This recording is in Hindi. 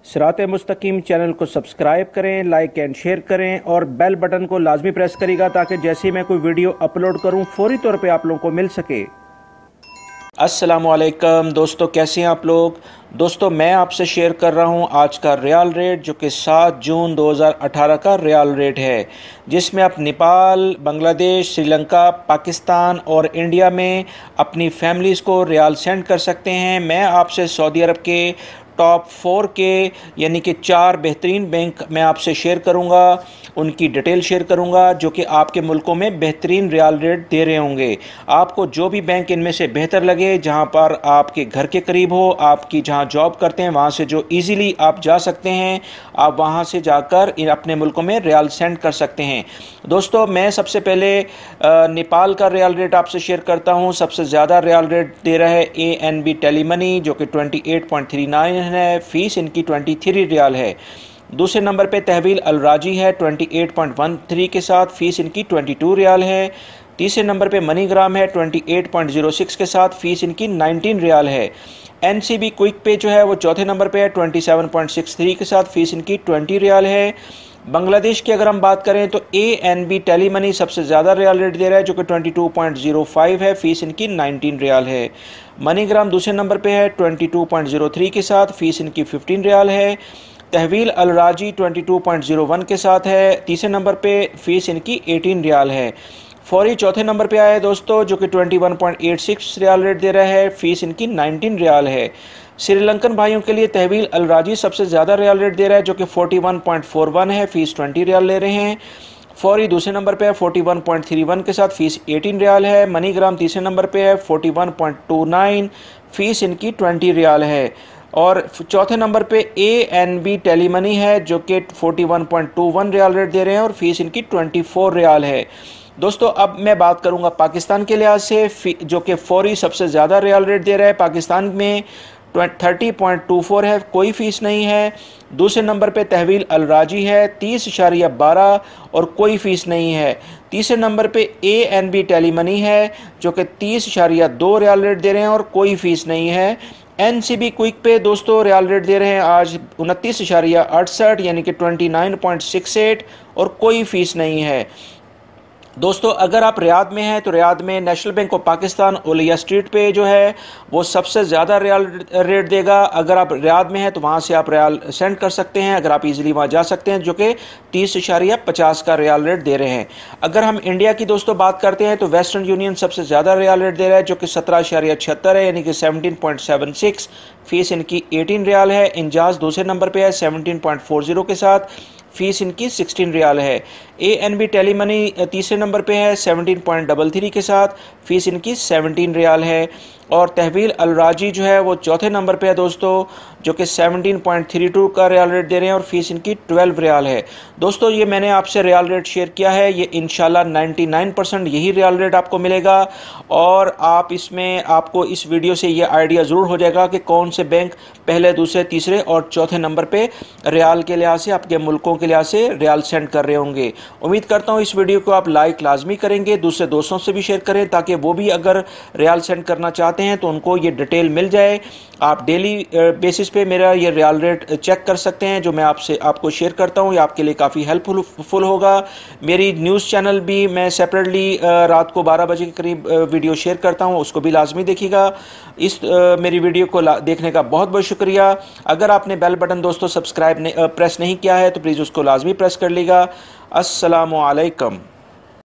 सिरात मुस्तकीम चैनल को सब्सक्राइब करें, लाइक एंड शेयर करें और बेल बटन को लाजमी प्रेस करिएगा ताकि जैसे ही मैं कोई वीडियो अपलोड करूं फौरी तौर पे आप लोगों को मिल सके। अस्सलामुअलैकुम दोस्तों, कैसे हैं आप लोग। दोस्तों मैं आपसे शेयर कर रहा हूं आज का रियाल रेट जो कि 7 जून 2018 का रियाल रेट है, जिसमें आप नेपाल, बांग्लादेश, श्रीलंका, पाकिस्तान और इंडिया में अपनी फैमिलीज़ को रियाल सेंड कर सकते हैं। मैं आपसे सऊदी अरब के टॉप 4 के यानी कि 4 बेहतरीन बैंक मैं आपसे शेयर करूंगा, उनकी डिटेल शेयर करूंगा जो कि आपके मुल्कों में बेहतरीन रियाल रेट दे रहे होंगे। आपको जो भी बैंक इनमें से बेहतर लगे, जहां पर आपके घर के करीब हो, आपकी जहां जॉब करते हैं वहां से जो इजीली आप जा सकते हैं, आप वहां से जाकर अपने मुल्कों में रियाल सेंड कर सकते हैं। दोस्तों मैं सबसे पहले नेपाल का रियाल रेट आपसे शेयर करता हूं। सबसे ज़्यादा रियाल रेट दे रहा है ANB टेलीमनी जो कि 28.39 है, फीस इनकी 23 रियाल है। दूसरे नंबर पे तहवील अल राजी है 28.13 के साथ, फीस इनकी 22 रियाल है। तीसरे नंबर पे मनीग्राम है 28.06 के साथ, फीस इनकी 19 रियाल है। NCB क्विक पे जो है वो चौथे नंबर पे है 27.63 के साथ, फीस इनकी 20 रियाल है। बांग्लादेश की अगर हम बात करें तो ANB टेलीमनी सबसे ज़्यादा रियाल रेट दे रहा है जो कि 22.05 है, फीस इनकी 19 रियाल है। मनीग्राम दूसरे नंबर पे है 22.03 के साथ, फीस इनकी 15 रियाल है। तहवील अल राजी 22.01 के साथ है, तीसरे नंबर पे फीस इनकी 18 रियाल है। फौरी चौथे नंबर पे आया है दोस्तों जो कि 21.86 रियाल रेट दे रहा है, फीस इनकी 19 रियाल है। श्रीलंकन भाइयों के लिए तहवील अल राजी सबसे ज़्यादा रियाल रेट दे रहा है जो कि 41.41 है, फीस 20 रियाल ले रहे हैं। फौरी दूसरे नंबर पे है 41.31 के साथ, फीस 18 रियाल है। मनीग्राम तीसरे नंबर पे है 41.29, फीस इनकी 20 रियाल है। और चौथे नंबर पे ANB टेलीमनी है जो कि 41.21 रियाल रेट दे रहे हैं और फीस इनकी 24 रियाल है। दोस्तों अब मैं बात करूंगा पाकिस्तान के लिहाज से, जो कि फौरी सबसे ज़्यादा रियाल रेट दे रहा है। पाकिस्तान में 30.24 है, कोई फ़ीस नहीं है। दूसरे नंबर पे तहवील अल राजी है 30.12 और कोई फ़ीस नहीं है। तीसरे नंबर पे ANB टेलीमनी है जो कि 30.2 रियाल रेट दे रहे हैं और कोई फ़ीस नहीं है। NCB क्विक पे दोस्तों रियाल रेट दे रहे हैं आज 29.68 यानी कि 29.68 और कोई फ़ीस नहीं है। दोस्तों अगर आप रियाद में हैं तो रियाद में नेशनल बैंक ऑफ पाकिस्तान ओलिया स्ट्रीट पे जो है वो सबसे ज़्यादा रियाल रेट देगा। अगर आप रियाद में हैं तो वहाँ से आप रियाल सेंड कर सकते हैं, अगर आप इजीली वहाँ जा सकते हैं, जो कि 30.50 का रियाल रेट दे रहे हैं। अगर हम इंडिया की दोस्तों बात करते हैं तो वेस्टर्न यूनियन सबसे ज़्यादा रियाल रेट दे रहा है जो कि 17.76 है यानी कि 17.76, फीस इनकी 18 रियाल है। इंजाज दूसरे नंबर पर है 17.40 के साथ, फीस इनकी 16 रियाल है। ANB टेलीमनी तीसरे नंबर पे है 17.33 के साथ, फीस इनकी 17 रियाल है। और तहवील अल राजी जो है वो चौथे नंबर पे है दोस्तों जो कि 17.32 का रियाल रेट दे रहे हैं और फीस इनकी 12 रियाल है। दोस्तों ये मैंने आपसे रियाल रेट शेयर किया है, ये इंशाल्लाह 99% यही रियाल रेट आपको मिलेगा। और आप इसमें आपको इस वीडियो से ये आइडिया ज़रूर हो जाएगा कि कौन से बैंक पहले, दूसरे, तीसरे और चौथे नंबर पे रियाल के लिहाज से, आपके मुल्कों के लिहाज से रियाल सेंड कर रहे होंगे। उम्मीद करता हूँ इस वीडियो को आप लाइक लाजमी करेंगे, दूसरे दोस्तों से भी शेयर करें ताकि वो भी अगर रियाल सेंड करना चाहते हैं तो उनको ये डिटेल मिल जाए। आप डेली बेसिस पे मेरा ये रियाल रेट चेक कर सकते हैं जो मैं आपको शेयर करता हूँ, ये आपके लिए काफ़ी हेल्पफुल होगा। मेरी न्यूज़ चैनल भी मैं सेपरेटली रात को 12 बजे के करीब वीडियो शेयर करता हूँ, उसको भी लाजमी देखिएगा। इस मेरी वीडियो को देखने का बहुत बहुत शुक्रिया। अगर आपने बेल बटन दोस्तों सब्सक्राइब प्रेस नहीं किया है तो प्लीज़ उसको लाजमी प्रेस कर लीजिएगा। अस्सलामु अलैकुम।